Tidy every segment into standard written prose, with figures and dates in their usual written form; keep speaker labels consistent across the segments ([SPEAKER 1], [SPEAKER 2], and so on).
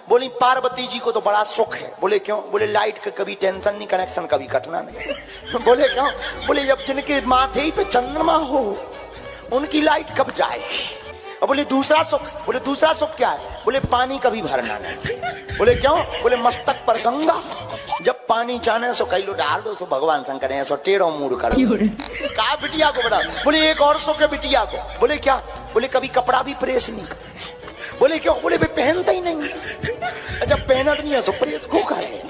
[SPEAKER 1] बोली पार्वती जी को तो बड़ा सुख है। बोले क्यों? बोले लाइट का कभी टेंशन नहीं, कनेक्शन कभी कटना नहीं। बोले क्यों? बोले जब जिनके माथे ही पे चंद्रमा हो उनकी लाइट कब जाएगी। और बोले दूसरा सुख। बोले दूसरा सुख क्या है? बोले पानी कभी भरना नहीं। बोले क्यों? बोले मस्तक पर गंगा, जब पानी चाहने सो कई लो डाल दो, सो भगवान शंकर है सो टेढ़ो मूड करो। कहा बिटिया को बता। बोले एक और सुख है बिटिया को। बोले क्या? बोले कभी कपड़ा भी प्रेस नहीं करते। बोले क्यों? बोले वे पहनता ही नहीं, जब पहनत नहीं है सो प्रेस को करे।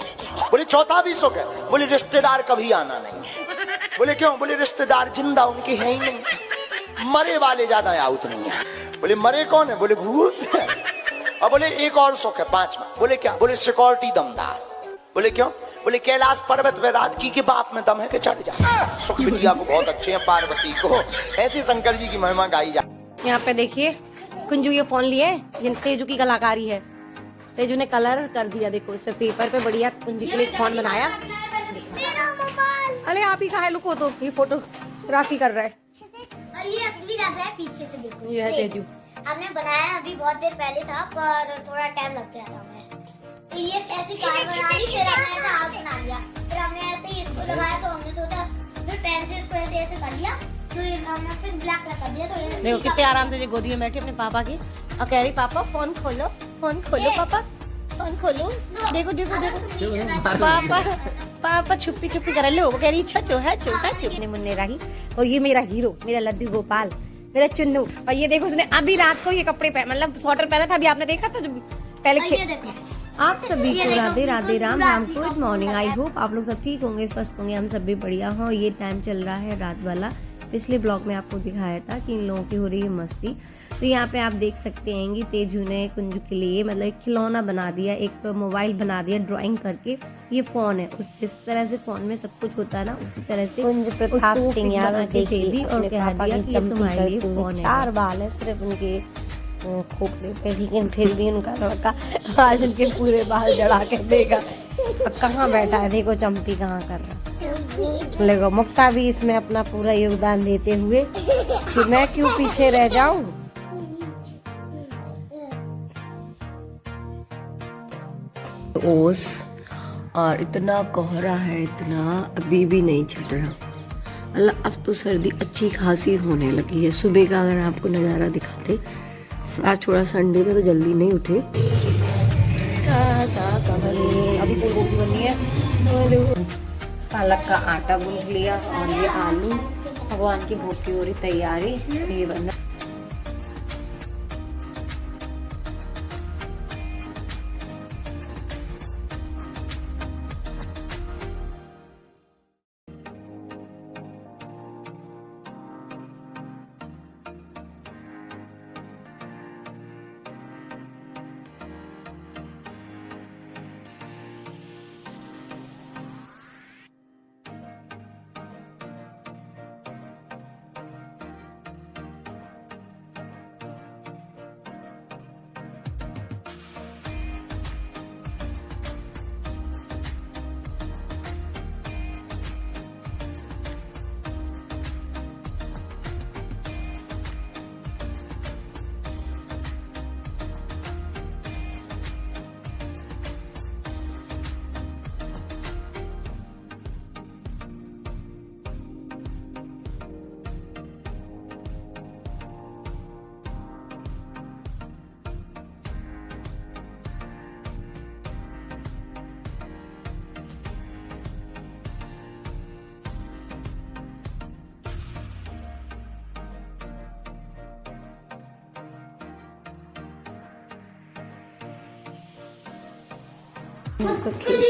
[SPEAKER 1] बोले चौथा भी सुख है। बोले रिश्तेदार कभी आना नहीं। बोले क्यों? बोले रिश्तेदार जिंदा उनके हैं ही नहीं, मरे वाले ज्यादा आउट नहीं है। बोले मरे कौन है? बोले भूत। और बोले एक और सुख है पांचवा। बोले क्या? बोले सिक्योरिटी दमदार। बोले क्यों? बोले कैलाश पर्वत पे राजकी के बाप में दम है कि चढ़ जाए। सुख बिटिया को बहुत अच्छे हैं, पार्वती को। ऐसे शंकर जी की महिमा गाई जाए।
[SPEAKER 2] यहाँ पे देखिए कुंजू ये फोन लिए, ये तेजू की कलाकारी है। तेजू ने कलर कर दिया, देखो इस पे पेपर पे बढ़िया कुंजू के लिए फोन बनाया। अरे आप ही कहा है, लुको तो ये फोटोग्राफी कर रहा है।
[SPEAKER 3] और ये असली लग रहा है पीछे से बिल्कुल।
[SPEAKER 2] ये है तेजू।
[SPEAKER 3] हमने बनाया अभी बहुत देर पहले था, पर थोड़ा टाइम लग गया था हमें। तो ये ऐसी कार बना ली, फिर हमने ऐसा हाथ बना लिया, फिर हमने ऐसे ही इसको लगाया। तो हमने सोचा फिर पेन से इसको ऐसे ऐसे कर लिया, तो हमने फिर ब्लैक कलर कर दिया। तो ये
[SPEAKER 2] देखो कितने आराम से गोदी में बैठी अपने पापा की और कह रही पापा फोन खोलो, फोन खोलो पापा, फोन खोलो। देखो देखो देखो पापा पापा छुपी छुपी कर लो। वो कह रही छो है छुपने मुन्ने रही। और ये मेरा हीरो, मेरा लड्डू गोपाल, मेरा चुन्नू। और ये देखो उसने अभी रात को ये कपड़े पहन, मतलब स्वेटर पहना था, अभी आपने देखा था जो पहले। आप सभी को Radhe Radhe Ram Ram, good morning. I hope आप लोग सब ठीक होंगे, स्वस्थ होंगे, हम सब भी बढ़िया हों। ये टाइम चल रहा है रात वाला। पिछले ब्लॉग में आपको दिखाया था कि इन लोगों की हो रही है मस्ती। तो यहाँ पे आप देख सकते हैं कि तेजू ने कुंजू के लिए मतलब एक खिलौना बना दिया, एक मोबाइल बना दिया ड्राइंग करके। ये फोन है, उस जिस तरह से फोन में सब कुछ होता है ना, उसी तरह से
[SPEAKER 4] कुंज प्रताप सिंह यादव
[SPEAKER 2] दे दी और कह दिया कि ये तुम्हारे लिए फोन है।
[SPEAKER 4] 4 बाल है सिर्फ उनके खोपड़े पे, लेकिन फिर भी उनका लड़का आज उनके पूरे बाल जड़ा के देगा। कहाँ बैठा है देखो, चंपी कहाँ कर रहा। देखो मुक्ता भी इसमें अपना पूरा योगदान देते हुए कि मैं क्यों पीछे रह जाऊं।
[SPEAKER 5] ओस और इतना कोहरा है, इतना अभी भी नहीं छट रहा। अल्लाह अब तो सर्दी अच्छी खासी होने लगी है। सुबह का अगर आपको नज़ारा दिखाते, आज थोड़ा संडे था तो जल्दी नहीं उठे।
[SPEAKER 2] अभी तो रोटी बनी है,
[SPEAKER 4] पालक का आटा गूंथ लिया और ये आलू, भगवान की भोग की हो रही तैयारी। ये बनना खिल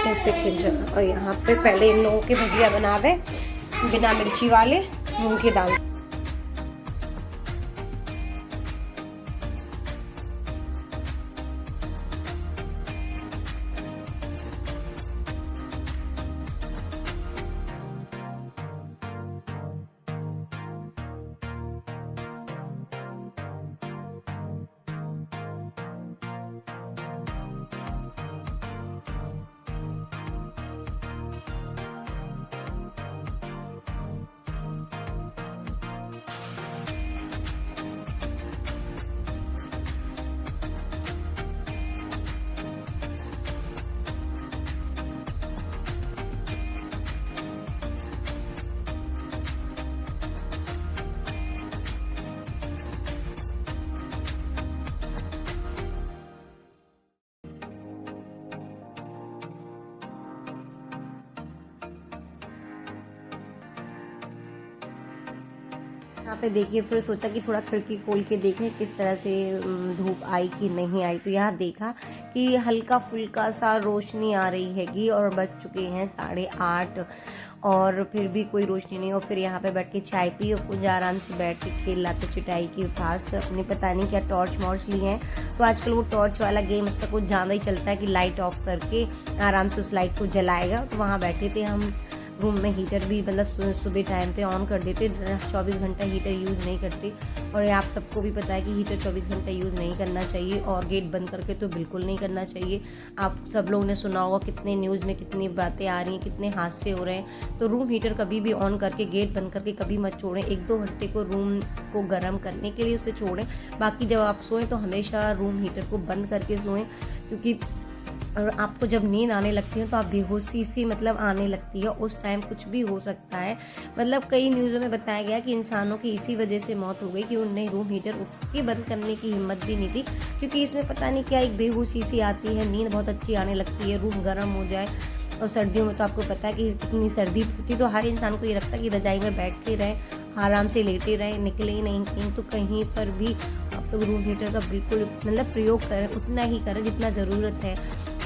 [SPEAKER 4] ऐसे खिल जाना। और यहाँ पे पहले इन लोगों के भजिया बना दे बिना मिर्ची वाले, मूंग की दाल। यहाँ पे देखिए फिर सोचा कि थोड़ा खिड़की खोल के देखें किस तरह से धूप आई कि नहीं आई। तो यहाँ देखा कि हल्का फुल्का सा रोशनी आ रही हैगी और बज चुके हैं 8:30 और फिर भी कोई रोशनी नहीं। और फिर यहाँ पे बैठ के चाय पी और कुछ आराम से बैठ के खेल रहा था चटाई के पास। अपने पता नहीं क्या टॉर्च मॉर्च लिए हैं, तो आजकल वो टॉर्च वाला गेम इसका कुछ ज़्यादा ही चलता है कि लाइट ऑफ करके आराम से उस लाइट को जलाएगा। तो वहाँ बैठे थे हम रूम में। हीटर भी मतलब सुबह टाइम पे ऑन कर देते, 24 घंटा हीटर यूज़ नहीं करते। और आप सबको भी पता है कि हीटर 24 घंटा यूज़ नहीं करना चाहिए और गेट बंद करके तो बिल्कुल नहीं करना चाहिए। आप सब लोगों ने सुना होगा कितने न्यूज़ में कितनी बातें आ रही हैं, कितने हादसे हो रहे हैं। तो रूम हीटर कभी भी ऑन करके गेट बंद करके कभी मत छोड़ें। 1-2 घंटे को रूम को गर्म करने के लिए उसे छोड़ें। बाकी जब आप सोएं तो हमेशा रूम हीटर को बंद करके सोएं, क्योंकि और आपको जब नींद आने लगती है तो आप बेहोशी सी मतलब आने लगती है, उस टाइम कुछ भी हो सकता है। मतलब कई न्यूज़ों में बताया गया कि इंसानों की इसी वजह से मौत हो गई कि उन्हें रूम हीटर उठ के बंद करने की हिम्मत भी नहीं थी, क्योंकि इसमें पता नहीं क्या एक बेहोशी सी आती है, नींद बहुत अच्छी आने लगती है, रूम गर्म हो जाए। और सर्दियों में तो आपको पता है कि कितनी सर्दी होती, तो हर इंसान को ये लगता है कि रजाई में बैठ के रहें, आराम से लेटे रहें, निकले ही नहीं कहीं। तो कहीं पर भी आप लोग रूम हीटर का बिल्कुल मतलब प्रयोग करें, उतना ही करें जितना ज़रूरत है,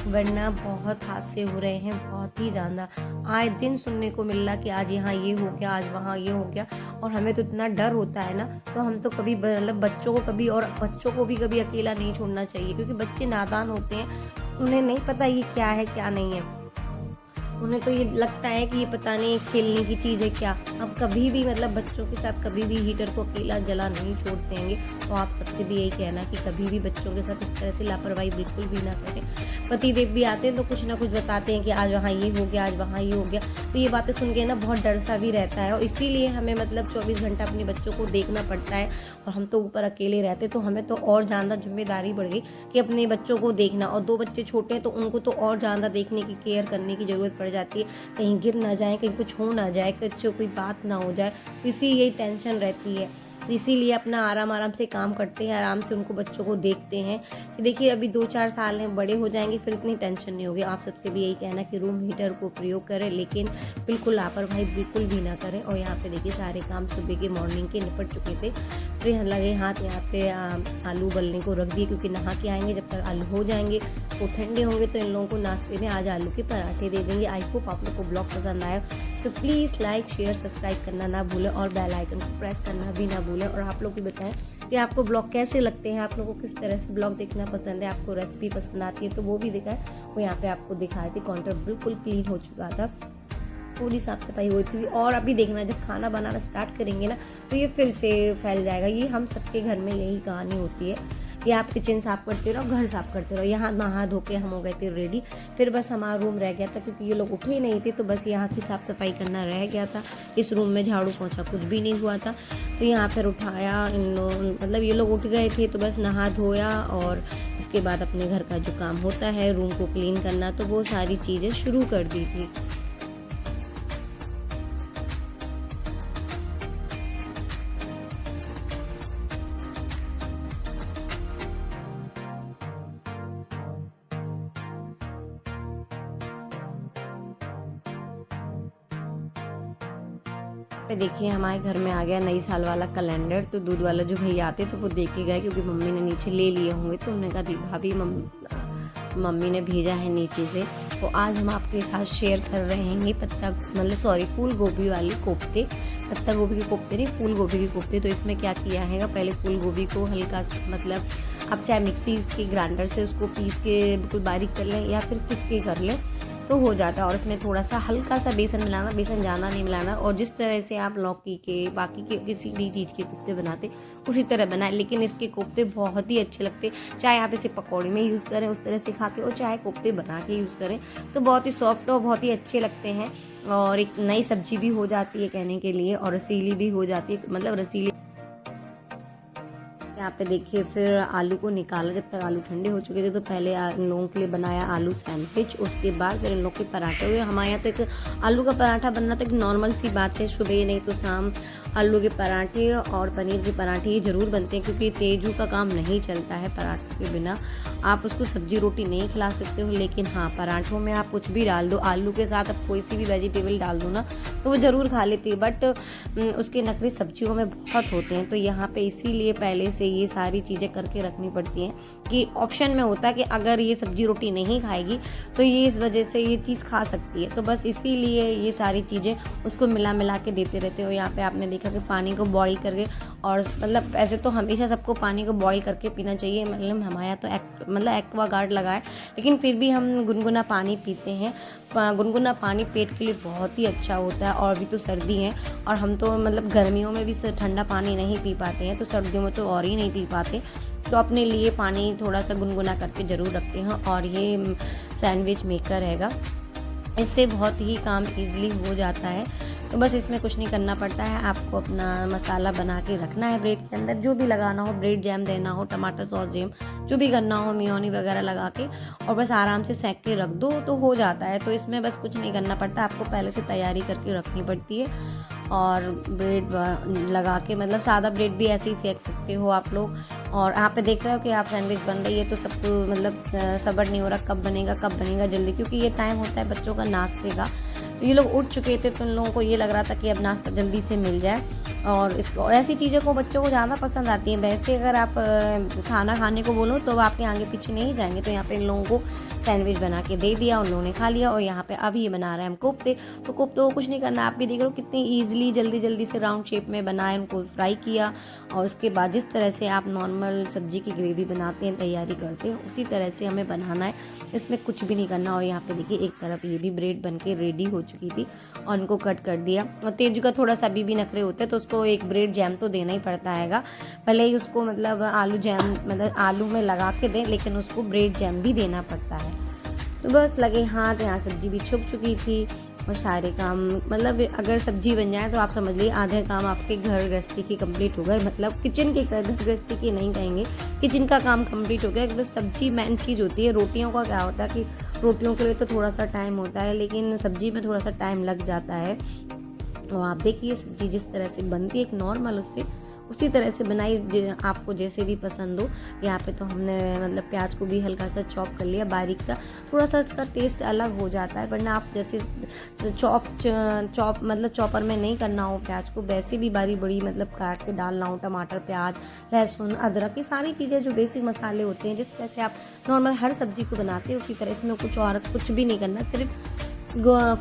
[SPEAKER 4] वरना बहुत हादसे हो रहे हैं, बहुत ही ज़्यादा। आए दिन सुनने को मिल रहा कि आज यहाँ ये हो गया, आज वहाँ ये हो गया। और हमें तो इतना डर होता है ना, तो हम तो कभी मतलब बच्चों को भी कभी अकेला नहीं छोड़ना चाहिए, क्योंकि बच्चे नादान होते हैं, उन्हें नहीं पता ये क्या है क्या नहीं है। उन्हें तो ये लगता है कि ये पता नहीं खेलने की चीज़ है क्या। अब कभी भी मतलब बच्चों के साथ कभी भी हीटर को अकेला जला नहीं छोड़ते हैं। तो आप सबसे भी यही कहना कि कभी भी बच्चों के साथ इस तरह से लापरवाही बिल्कुल भी ना करें। पति देव भी आते हैं तो कुछ ना कुछ बताते हैं कि आज वहाँ ये हो गया, आज वहाँ ये हो गया। तो ये बातें सुन के ना बहुत डर सा भी रहता है, और इसीलिए हमें मतलब 24 घंटा अपने बच्चों को देखना पड़ता है। और हम तो ऊपर अकेले रहते, तो हमें तो और ज़्यादा जिम्मेदारी बढ़ गई कि अपने बच्चों को देखना। और 2 बच्चे छोटे हैं तो उनको तो और ज़्यादा देखने की, केयर करने की ज़रूरत पड़ जाती है। कहीं गिर ना जाए, कहीं कुछ हो ना जाए, कुछ कोई बात ना हो जाए, इसी यही टेंशन रहती है। इसीलिए अपना आराम से काम करते हैं, आराम से उनको बच्चों को देखते हैं कि देखिए अभी 2-4 साल हैं, बड़े हो जाएंगे, फिर इतनी टेंशन नहीं होगी। आप सबसे भी यही कहना कि रूम हीटर को प्रयोग करें, लेकिन बिल्कुल लापरवाही बिल्कुल भी ना करें। और यहाँ पे देखिए सारे काम सुबह के मॉर्निंग के निपट चुके थे। फिर लगे हाथ यहाँ पे आलू उबलने को रख दिए, क्योंकि नहा के आएंगे, जब तक आलू हो जाएंगे तो ठंडे होंगे, तो इन लोगों को नाश्ते में आज आलू के पराठे दे देंगे। आई होप आप लोग को ब्लॉग पसंद आया, तो प्लीज़ लाइक शेयर सब्सक्राइब करना ना भूलें और बेल आइकन को प्रेस करना भी ना भूलें। और आप लोग भी बताएं कि आपको ब्लॉग कैसे लगते हैं, आप लोगों को किस तरह से ब्लॉग देखना पसंद है, आपको रेसिपी पसंद आती है तो वो भी दिखाएं। वो यहाँ पे आपको दिखाए थे, काउंटर बिल्कुल क्लीन हो चुका था, पूरी साफ सफाई हुई थी। और अभी देखना जब खाना बनाना स्टार्ट करेंगे ना तो ये फिर से फैल जाएगा। ये हम सबके घर में यही कहानी होती है कि आप किचन साफ करते रहो, घर साफ करते रहो। यहाँ नहा धो के हम हो गए थे रेडी, फिर बस हमारा रूम रह गया था, क्योंकि ये लोग उठे ही नहीं थे, तो बस यहाँ की साफ़ सफाई करना रह गया था। इस रूम में झाड़ू पोंछा कुछ भी नहीं हुआ था, तो यहाँ फिर उठाया इन लोग, मतलब ये लोग उठ गए थे, तो बस नहा धोया और इसके बाद अपने घर का जो काम होता है रूम को क्लीन करना, तो वो सारी चीज़ें शुरू कर दी थी। पे देखिए हमारे घर में आ गया नई साल वाला कैलेंडर। तो दूध वाला जो भैया आते तो वो देख के गए, क्योंकि मम्मी ने नीचे ले लिए होंगे, तो उन्होंने कहा भाभी मम्मी ने भेजा है नीचे से। तो आज हम आपके साथ शेयर कर रहे हैं फूल गोभी वाले कोफ्ते। पत्ता गोभी के कोफ्ते नहीं, फूल गोभी के कोफ्ते। तो इसमें क्या किया है, पहले फूल गोभी को हल्का मतलब आप चाहे मिक्सी के ग्राइंडर से उसको पीस के बिल्कुल बारीक कर लें या फिर पिस के कर लें तो हो जाता है। और इसमें थोड़ा सा हल्का सा बेसन मिलाना, बेसन ज़्यादा नहीं मिलाना। और जिस तरह से आप लौकी के बाकी के किसी भी चीज़ के कोफ्ते बनाते उसी तरह बनाएं, लेकिन इसके कोफ्ते बहुत ही अच्छे लगते। चाहे आप इसे पकौड़े में यूज़ करें उस तरह से खा के, और चाहे कोफ्ते बना के यूज़ करें, तो बहुत ही सॉफ्ट और बहुत ही अच्छे लगते हैं। और एक नई सब्जी भी हो जाती है कहने के लिए, और रसीली भी हो जाती है, मतलब रसीली। यहाँ पे देखिए फिर आलू को निकाला, जब तक आलू ठंडे हो चुके थे तो पहले इन लोगों के लिए बनाया आलू सैंडविच, उसके बाद फिर इन लोगों के पराठे हुए। हमारे यहाँ तो एक आलू का पराठा बनना तो एक नॉर्मल सी बात है, सुबह नहीं तो शाम आलू के पराठे और पनीर के पराठे ये ज़रूर बनते हैं, क्योंकि तेजू का काम नहीं चलता है पराठों के बिना। आप उसको सब्जी रोटी नहीं खिला सकते हो, लेकिन हाँ पराठों में आप कुछ भी डाल दो, आलू के साथ आप कोई सी भी वेजिटेबल डाल दो ना तो वो ज़रूर खा लेती है, बट उसके नखरे सब्जियों में बहुत होते हैं। तो यहाँ पे इसीलिए पहले से ये सारी चीज़ें करके रखनी पड़ती हैं कि ऑप्शन में होता है कि अगर ये सब्जी रोटी नहीं खाएगी तो ये इस वजह से ये चीज़ खा सकती है। तो बस इसीलिए ये सारी चीज़ें उसको मिला के देते रहते हो। यहाँ पे आपने देखा कि पानी को बॉईल करके, और मतलब ऐसे तो हमेशा सबको पानी को बॉईल करके पीना चाहिए, मतलब हमारे यहाँ तो एक्वागार्ड लगा है, लेकिन फिर भी हम गुनगुना पानी पीते हैं। गुनगुना पानी पेट के लिए बहुत ही अच्छा होता है, और भी तो सर्दी है और हम तो मतलब गर्मियों में भी ठंडा पानी नहीं पी पाते हैं, तो सर्दियों में तो और ही नहीं पी पाते। तो अपने लिए पानी थोड़ा सा गुनगुना करके ज़रूर रखते हैं। और ये सैंडविच मेकर हैगा, इससे बहुत ही काम ईजिली हो जाता है। तो बस इसमें कुछ नहीं करना पड़ता है, आपको अपना मसाला बना के रखना है ब्रेड के अंदर, जो भी लगाना हो, ब्रेड जैम देना हो, टमाटर सॉस जैम जो भी करना हो, मेयोनी वगैरह लगा के, और बस आराम से सेक के रख दो तो हो जाता है। तो इसमें बस कुछ नहीं करना पड़ता, आपको पहले से तैयारी करके रखनी पड़ती है। और ब्रेड लगा के, मतलब सादा ब्रेड भी ऐसे ही सेक सकते हो आप लोग। और यहाँ पे देख रहे हो कि आप सैंडविच बन रही है, तो सबको मतलब सब्र नहीं हो रहा कब बनेगा जल्दी, क्योंकि ये टाइम होता है बच्चों का नाश्ते का। तो ये लोग उठ चुके थे तो इन लोगों को ये लग रहा था कि अब नाश्ता जल्दी से मिल जाए, और इसको ऐसी चीज़ों को बच्चों को ज़्यादा पसंद आती हैं। वैसे अगर आप खाना खाने को बोलो तो आपके आगे पीछे नहीं जाएंगे। तो यहाँ पे इन लोगों को सैंडविच बना के दे दिया, उन लोगों ने खा लिया। और यहाँ पे अब ये बना रहे हैं हम कोफ्ते। तो कोफ्ते को कुछ नहीं करना, आप भी देख रहे हो कितनी ईजिली जल्दी से राउंड शेप में बनाए, उनको फ्राई किया, और उसके बाद जिस तरह से आप नॉर्मल सब्जी की ग्रेवी बनाते हैं, तैयारी करते हैं, उसी तरह से हमें बनाना है, इसमें कुछ भी नहीं करना। और यहाँ पे देखिए एक तरफ ये भी ब्रेड बन के रेडी हो चुकी थी और उनको कट कर दिया। और तेजू का थोड़ा सा अभी भी नखरे होते हैं, तो उसको एक ब्रेड जैम तो देना ही पड़ता हैगा, भले ही उसको मतलब आलू जैम मतलब आलू में लगा के दें, लेकिन उसको ब्रेड जैम भी देना पड़ता है। तो बस लगे हाथ, यहाँ सब्जी भी छुप चुकी थी और सारे काम, मतलब अगर सब्जी बन जाए तो आप समझ लीजिए आधे काम आपके घर गृहस्थी की कंप्लीट हो गए। मतलब किचन के घर गृहस्थी की नहीं कहेंगे, किचन का काम कंप्लीट हो गया। बस सब्जी मेन चीज़ होती है। रोटियों का क्या होता है कि रोटियों के लिए तो थोड़ा सा टाइम होता है, लेकिन सब्जी में थोड़ा सा टाइम लग जाता है। और आप देखिए सब्जी जिस तरह से बनती है एक नॉर्मल, उससे उसी तरह से बनाई, आपको जैसे भी पसंद हो। यहाँ पे तो हमने मतलब प्याज को भी हल्का सा चॉप कर लिया बारीक सा, थोड़ा सा इसका टेस्ट अलग हो जाता है, वरना आप जैसे चॉप मतलब चॉपर में नहीं करना हो प्याज को, वैसे भी बारी बड़ी मतलब काट के डालना हो, टमाटर प्याज लहसुन अदरक, ये सारी चीज़ें जो बेसिक मसाले होते हैं, जिस तरह से आप नॉर्मल हर सब्जी को बनाते हैं उसी तरह इसमें कुछ भी नहीं करना। सिर्फ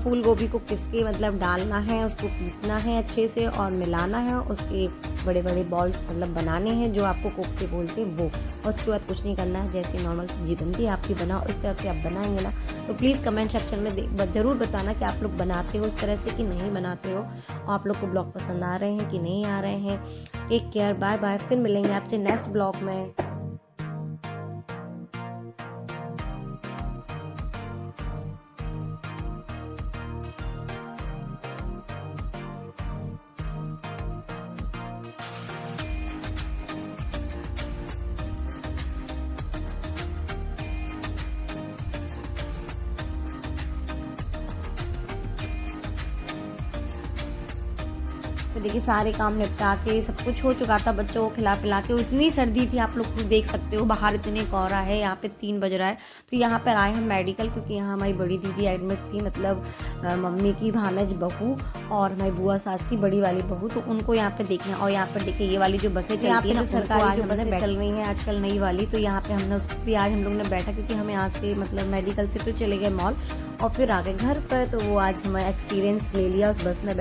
[SPEAKER 4] फूल गोभी को किस के मतलब डालना है, उसको पीसना है अच्छे से और मिलाना है, उसके बड़े बड़े बॉल्स मतलब बनाने हैं जो आपको कोफ्ते बोलते हैं वो। और उसके बाद कुछ नहीं करना है, जैसे नॉर्मल सब्जी बनती है आपकी बनाओ, इस तरह से आप बनाएंगे ना। तो प्लीज़ कमेंट सेक्शन में ज़रूर बताना कि आप लोग बनाते हो इस तरह से कि नहीं बनाते हो, और आप लोग को ब्लॉग पसंद आ रहे हैं कि नहीं आ रहे हैं। टेक केयर, बाय बाय, फिर मिलेंगे आपसे नेक्स्ट ब्लॉग में। तो देखिए सारे काम निपटा के सब कुछ हो चुका था, बच्चों को खिला पिला के। इतनी सर्दी थी, आप लोग देख सकते हो बाहर इतने कोहरा है। यहाँ पे 3 बज रहा है, तो यहाँ पर आए हम मेडिकल, क्योंकि यहाँ हमारी बड़ी दीदी एडमिट थी, मतलब मम्मी की भानज बहू और हमारी बुआ सास की बड़ी वाली बहू, तो उनको यहाँ पे देखना। और यहाँ पर देखिए ये वाली जो बसें चलती है, जो सरकारी जो बसें चल रही हैं आजकल नई वाली, तो यहाँ पे हमने उसको भी आज हम लोग ने बैठा, क्योंकि हम यहाँ से मतलब मेडिकल से फिर चले गए मॉल और फिर आ गए घर पर। तो वो आज हमें एक्सपीरियंस ले लिया उस बस में बैठ